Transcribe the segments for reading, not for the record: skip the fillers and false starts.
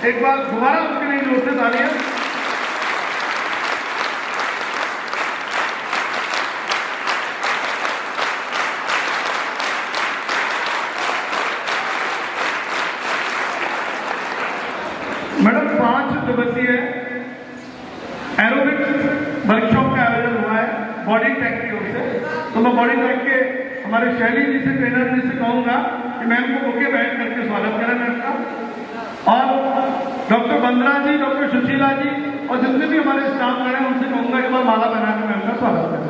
एक बार दोबारा उनके लिए जोर से तालियां। मैडम 5 दिवसीय एरोबिक्स वर्कशॉप का आयोजन हुआ है बॉडी टेक की ओर से। तो मैं बॉडी टेक के हमारे शैली जी से, ट्रेनर जी से कहूंगा कि मैम को बुके बैठ करके स्वागत करें मैम का। और डॉक्टर बंदरा जी, डॉक्टर सुशीला जी और जितने भी हमारे स्टाफ खड़े हैं उनसे कहूंगा एक बार माला बना के मैम का स्वागत करें।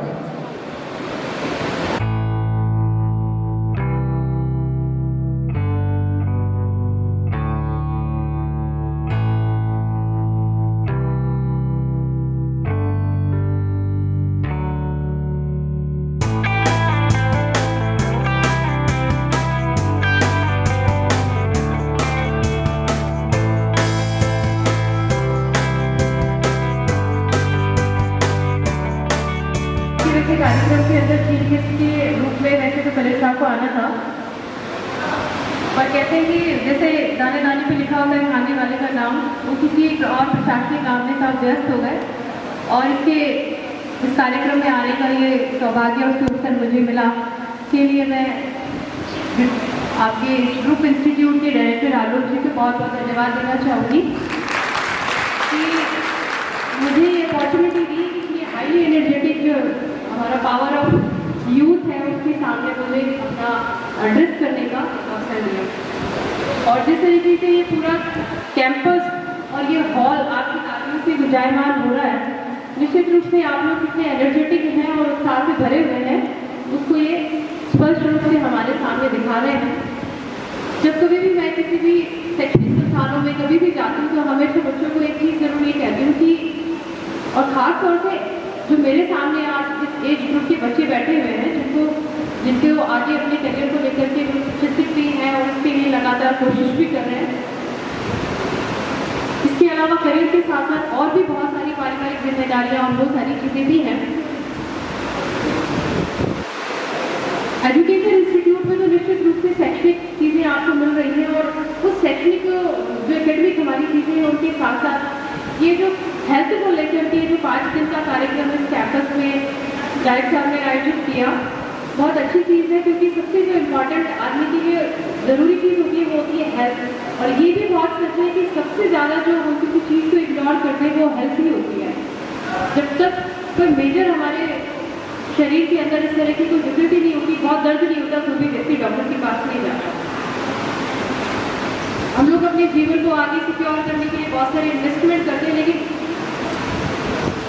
कार्यक्रम के अंदर चीफ गेस्ट के रूप में वैसे तो कलेक्टर साहब को आना था, पर कहते हैं कि जैसे दाने दाने पे लिखा होता है खाने वाले का नाम, वो किसी एक और प्रशासनिक काम में साथ व्यस्त हो गए और इस कार्यक्रम में आने का ये सौभाग्य और अवसर मुझे मिला। के लिए मैं आपके ग्रुप इंस्टीट्यूट के डायरेक्टर आलोक जी को बहुत बहुत धन्यवाद देना चाहूँगी कि मुझे ये अपॉर्चुनिटी दी कि हाईली एनर्जेटिक जो हमारा पावर ऑफ यूथ है उसके सामने मुझे अपना एड्रेस करने का अवसर दिया। और जिस तरीके से ये पूरा कैंपस और ये हॉल आपकी तालियों से गुंजायमान हो रहा है, निश्चित रूप से आप लोग कितने एनर्जेटिक हैं और उत्साह से भरे हुए हैं उसको ये स्पष्ट रूप से हमारे सामने दिखा रहे हैं। जब कभी भी मैं किसी भी शैक्षणिक संस्थानों में कभी भी जाती हूँ तो हमेशा बच्चों को एक चीज़ जरूर ये कहती हूँ कि, और ख़ास तौर से जो मेरे सामने आज इस एज ग्रुप के बच्चे बैठे हुए हैं जिनके वो आगे अपने करियर को लेकर के चिंतित भी हैं और इसके लिए लगातार कोशिश भी कर रहे हैं। इसके अलावा करियर के साथ साथ और भी बहुत सारी पारिवारिक जिम्मेदारियां और बहुत सारी चीज़ें भी हैं। एजुकेशन इंस्टीट्यूट में तो निश्चित रूप से शैक्षणिक चीज़ें आपको मिल रही हैं और उस शैक्षणिक जो एकेडमिक हमारी चीज़ें हैं उनके साथ साथ ये जो हेल्थ को लेकर के जो 5 दिन का कार्यक्रम इस कैंपस में डायरेक्टर साहब ने आयोजित किया, बहुत अच्छी चीज़ है क्योंकि सबसे जो इम्पोर्टेंट आदमी के लिए ज़रूरी चीज़ होती है वो होती है हेल्थ। और ये भी बहुत सच है कि सबसे ज़्यादा जो हम किसी चीज़ को इग्नोर करते हैं वो हेल्थ ही होती है। जब तक कोई मेजर हमारे शरीर के अंदर इस तरह की कोई दिक्कत ही नहीं होती, बहुत दर्द नहीं होता, तो भी व्यक्ति डॉक्टर के पास नहीं जाता। हम लोग अपने जीवन को आगे सिक्योर करने के लिए बहुत सारे इन्वेस्टमेंट करते हैं, लेकिन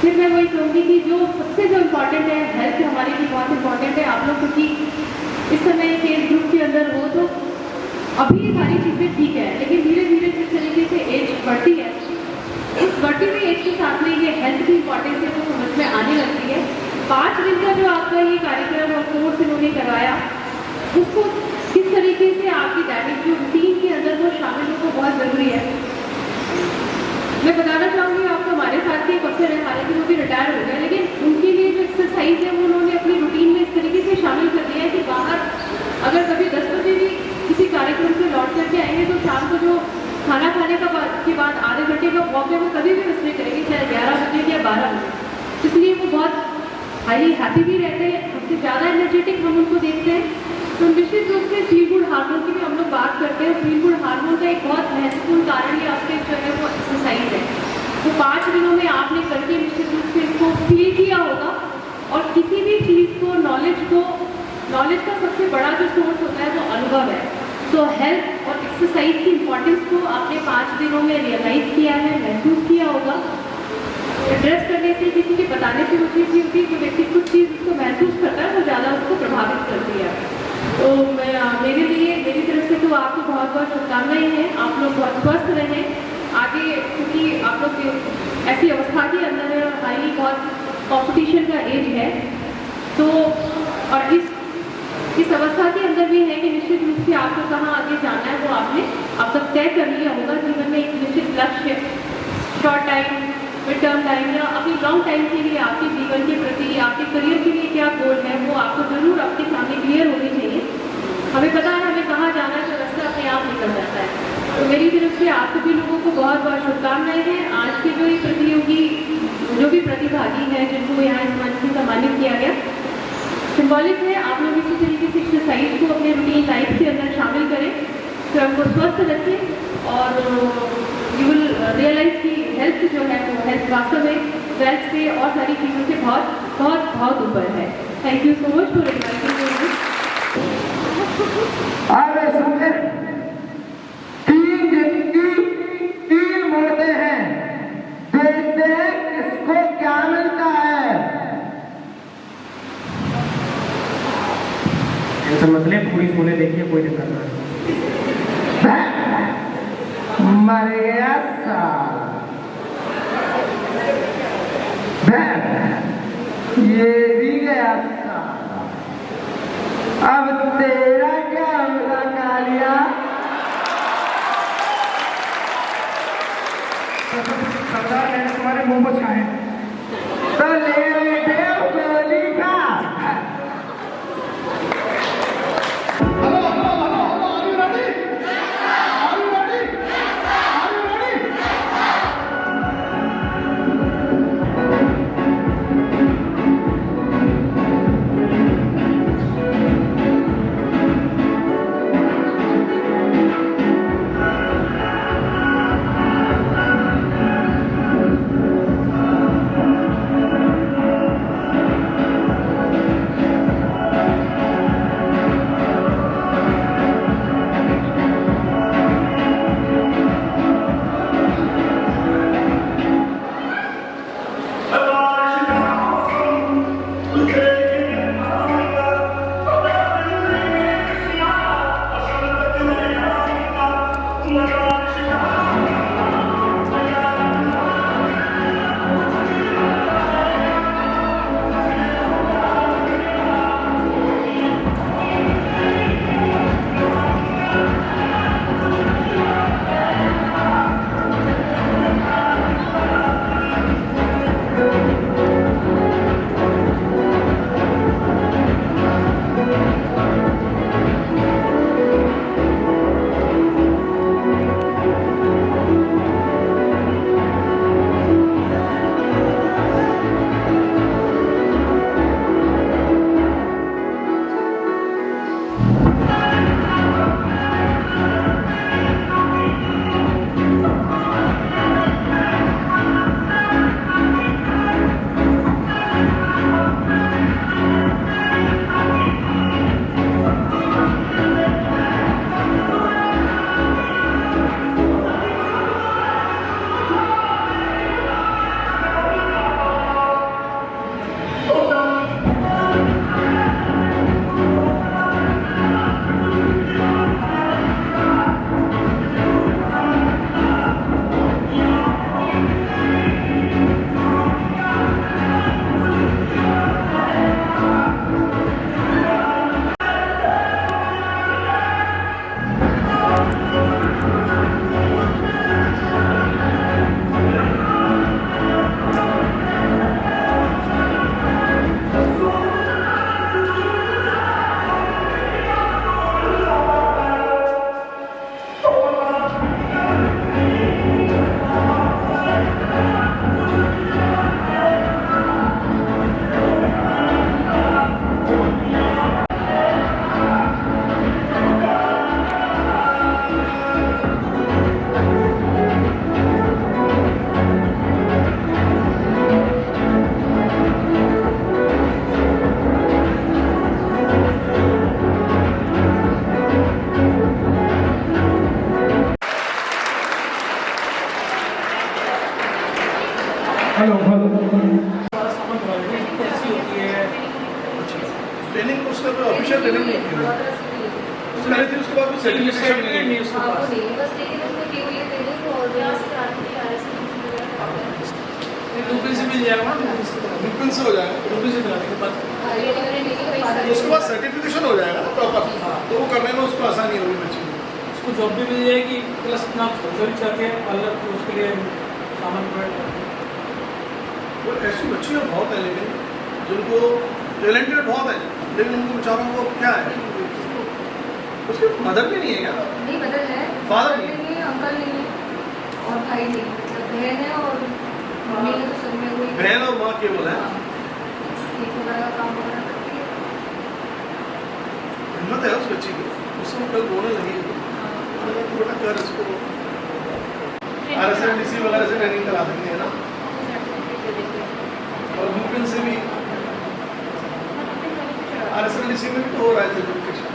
फिर मैं वही कहूँगी कि जो सबसे जो इम्पोर्टेंट है हेल्थ हमारे लिए बहुत इम्पोर्टेंट है। आप लोग क्योंकि इस समय एक एज ग्रुप के अंदर हो तो अभी ये सारी चीज़ें ठीक है, लेकिन धीरे धीरे जिस तरीके से एज बढ़ती है इस बढ़ती हुई एज के साथ में ये हेल्थ की इम्पोर्टेंस है वो समझ में आने लगती है। 5 दिन का जो आपका ये कार्यक्रम और कोर्स इन्होंने करवाया उसको किस तरीके से आपकी दैनिक जो रूटीन के अंदर वो शामिल हो वो बहुत ज़रूरी है। मैं बताना चाहूँगी आपको हमारे साथ के एक अफसर है, हालांकि वो भी रिटायर हो गए, लेकिन उनके लिए जो एक्सरसाइज है वो उन्होंने अपनी रूटीन में इस तरीके से शामिल कर दिया है कि बाहर अगर कभी 10 बजे भी किसी कार्यक्रम से लौट करके आएंगे तो शाम को जो खाना खाने के बाद आधे घंटे का वॉक है वो कभी भी मिस नहीं करेंगे, चाहे 11 बजे या 12 बजे। इसलिए वो बहुत हाईली हैप्पी भी रहते हैं, सबसे ज़्यादा एनर्जेटिक हम उनको देखते हैं। तो निश्चित रूप से फील गुड हार्मोन की भी हम लोग बात करते हैं। फील गुड हार्मोन का एक बहुत महत्वपूर्ण कारण ये एस्पेक्ट जो है वो एक्सरसाइज है। तो 5 दिनों में आपने करके निश्चित रूप से इसको फील किया होगा और किसी भी चीज़ को नॉलेज का सबसे बड़ा जो सोर्स होता है वो अनुभव है। तो हेल्थ और एक्सरसाइज की इम्पोर्टेंस को आपने 5 दिनों में रियलाइज़ किया है, महसूस किया होगा। एड्रेस करने से किसी के बताने से वो चीज़ नहीं होती कि व्यक्ति कुछ चीज़ उसको महसूस करता है वो ज़्यादा उसको प्रभावित करती है। तो मैं मेरी तरफ से तो आपको बहुत बहुत शुभकामनाएं हैं। आप लोग बहुत स्वस्थ रहें आगे, क्योंकि आप लोग ऐसी अवस्था के अंदर है, हाईली बहुत कंपटीशन का एज है। तो और इस अवस्था के अंदर भी है कि निश्चित रूप से आपको कहाँ आगे जाना है वो आपने अब तक तय कर लिया होगा। जीवन में एक निश्चित लक्ष्य, short time, mid term time या अपनी लॉन्ग टाइम के लिए आपके जीवन के प्रति, आपके करियर के लिए क्या गोल है वो आपको जरूर आपके सामने क्लियर होनी चाहिए। हमें पता है हमें कहाँ जाना है तो रास्ता अपने आप निकल जाता है। तो मेरी तरफ से आप सभी लोगों को बहुत बहुत शुभकामनाएं हैं। आज के जो ये प्रतियोगी, जो भी प्रतिभागी हैं जिनको यहाँ इस मंच में सम्मानित किया गया, सिंबॉलिक है। आप लोग इसी तरीके से एक्सरसाइज को अपने रूटीन लाइफ के अंदर शामिल करें, स्वयं को स्वस्थ रखें और यू विल रियलाइज कि हेल्थ जो है वो हेल्थ वास्तव में वेल्थ से और सारी चीज़ों से बहुत बहुत बहुत ऊपर है। Thank you so much for inviting me. अरे सुनिए, तीन जिंदगी तीन मौतें हैं, देखते हैं किसको क्या मिलता है। ऐसा मतलब पूरी सोने देखिए, कोई दिक्कत नहीं। मर गया साला, ये भी गया साला। अब तेरा क्या होगा कालिया? सरदार ने तुम्हारे मुंह पर छाए तो ले बेटे गोली का। ट्रेनिंग उसका कोई ऑफिशियल ट्रेनिंग नहीं की मैंने थी, उसके बाद कोई सर्टिफिकेशन नहीं है। लुपिन से मिल जाएगा ना, लुपिन से हो जाएगा, लुपिन से मिलाने के बाद उसके बाद सर्टिफिकेशन हो जाएगा ना प्रॉपर, तो वो करने में उसको आसानी होगी बच्चे को। उसको जॉब भी मिल जाएगी, प्लस अपना घर जाके अलग उसके लिए सामान प्रोवाइड करते हैं। वो ऐसी बच्चियाँ बहुत है लेकिन जिनको टैलेंटेड बहुत है, लेकिन उनको बेचारों को क्या है, उसकी मदर भी नहीं है क्या? नहीं, मदर है, फादर नहीं है। अंकल नहीं है और भाई नहीं, मतलब बहन है और मम्मी है, तो सर में वही बहन और माँ केवल है। केक वगैरह का काम वगैरह करती है। हिम्मत है उस बच्ची की, उसको कल रोने लगी मैंने कहा, बेटा कर इसको RSLDC वगैरह से ट्रेनिंग करा देंगे, है ना। और मुमकिन से भी RSLDC में भी तो हो रहा है सर्टिफिकेशन।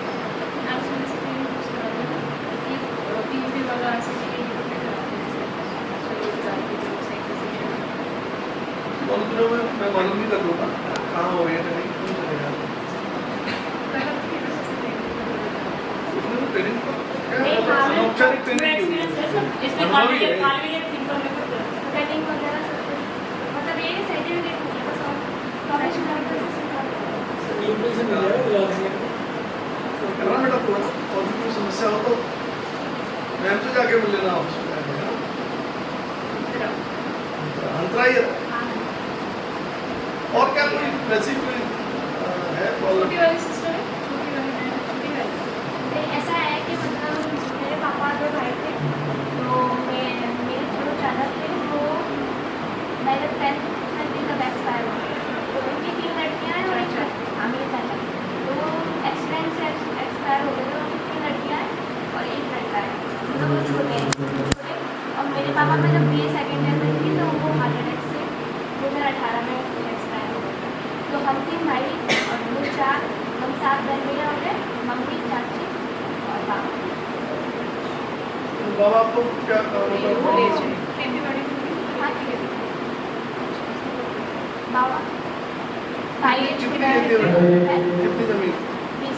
दोनों दिनों में मैं मालूम नहीं कर दूँगा कहाँ हो रही है ट्रेनिंग, क्यों चलेगा ट्रेनिंग औपचारिक ट्रेनिंग ट्रेनिंग वगैरह सब कुछ, मतलब ये सर्टिफिकेट नहीं है, बस प्रोफेशनल यूपी से मिल जाएगा दिला देंगे। करना बेटा पूरा, और भी कोई समस्या हो तो मैम से जाके मिल लेना ऑफिस में, अंतरा ही है। और क्या कोई वैसी कोई है प्रॉब्लम? वाली सिस्टर है, छोटी वाली ऐसा है कि मतलब मेरे पापा दो भाई थे, तो मेरे जो चाचा थे वो मेरे 10th में तब एक्सपायर हो गए, तो उनकी 3 लड़कियाँ हैं और एक मेरे चाचा, तो एक्सीडेंट से एक्सपायर हो गए, तो उनकी 3 लड़कियाँ हैं और एक लड़का है, मतलब वो छोटे हैं छोटे। और मेरे पापा में जब BA सेकेंड ईयर में थी तो वो हार्ट अटैक से 2018 में एक्सपायर हो गए। तो हम 3 भाई और वो 4, हम 7 बहन भैया हो गए, मम्मी चाची और पापा। बाबा आपको क्या मतलब हाँ ठीक है बाबा भाई कितनी देती है बेटा? कितनी जमीन? 20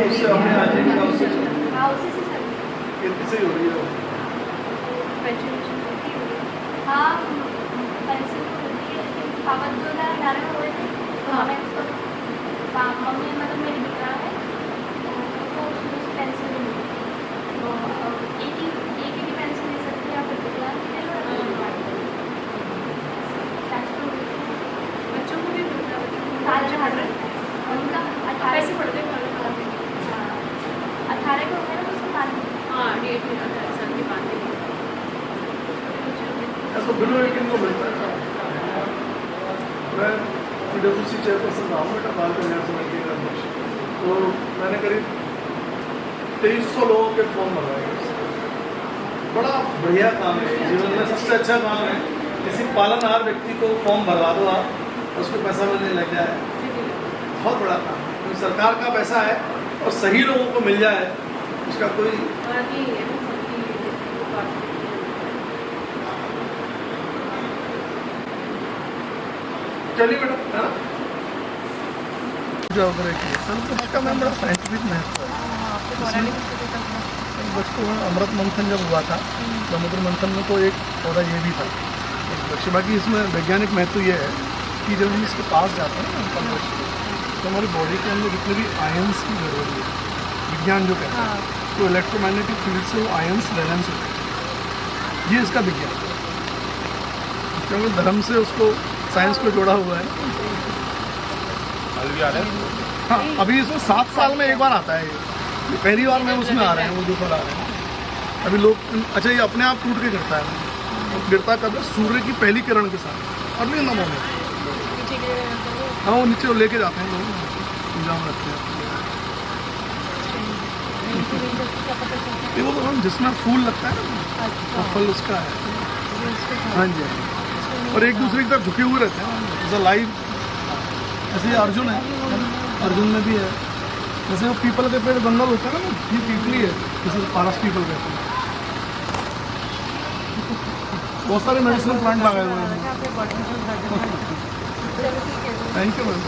उससे अपने आजीविका उससे हाँ उसी से चल कितनी सही हो रही है? हाँ पेंसिल होती है, लेकिन पापा 2011 में हुए थे, तो हमें तो मम्मी मतलब मेरी बिकरा है, तो उनको शुरू से पेंसिल नहीं मिली, तो एक ही पेंसिल ले सकती है, या फिर बिकरा की ले लो या फिर वाइट। बच्चों को भी मिलता है, उनका 18 कैसे पढ़ते हैं 18 को हो गया ना, तो उसको बाद में हाँ डेट में 18 साल के बाद में ऐसा बिलो एक इनको मिलता है। मैं PWC चेयरपर्सन रहा हूँ बेटा, बाल कल्याण समिति का अध्यक्ष, तो मैंने करीब 2300 लोगों के फॉर्म भरवाए। बड़ा बढ़िया काम है, जीवन में सबसे अच्छा काम है। किसी पालनहार व्यक्ति को फॉर्म भरवा दो आप, उसको पैसा मिलने लग जाए, बहुत बड़ा काम है। तो सरकार का पैसा है और सही लोगों को मिल जाए, उसका कोई चलिए बेटा, है ना। जो उसका मैम बड़ा साइंटिफिक महत्व है। बच्चों में अमृत मंथन जब हुआ था, समुद्र मंथन में तो एक पौधा ये भी था, एक वृक्ष। बाकी इसमें वैज्ञानिक महत्व ये है कि जब हम इसके पास जाते हैं ना वृक्ष के, तो हमारी बॉडी के अंदर जितने भी आयंस की जरूरत है, विज्ञान जो कहता है, तो इलेक्ट्रोमैग्नेटिक फील्ड से वो आयंस बैलेंस होते हैं। ये इसका विज्ञान है, क्योंकि धर्म से उसको साइंस को जोड़ा हुआ है। हाँ, अभी इसमें 7 साल में एक बार आता है, ये पहली बार में उसमें आ रहे हैं, वो जो पर आ रहे हैं अभी लोग। अच्छा, ये अपने आप टूट के गिरता है, गिरता कब है? सूर्य की पहली किरण के साथ, अर्ली इन द मॉर्निंग। हाँ, वो नीचे लेके जाते हैं लोग, पूजा में रखते हैं। ये वो तो जिसमें फूल लगता है ना, वो फल उसका है। हाँ जी, और एक दूसरे की तरफ झुके हुए रहते हैं, जैसे लाइव। ऐसे अर्जुन है, अर्जुन में भी है। जैसे वो पीपल के पेड़ जंगल होता है ना, ये पीपली है, जैसे पारस पीपल कहते हैं। बहुत सारे मेडिसिनल प्लांट लगाए हुए हैं। Thank you ma'am.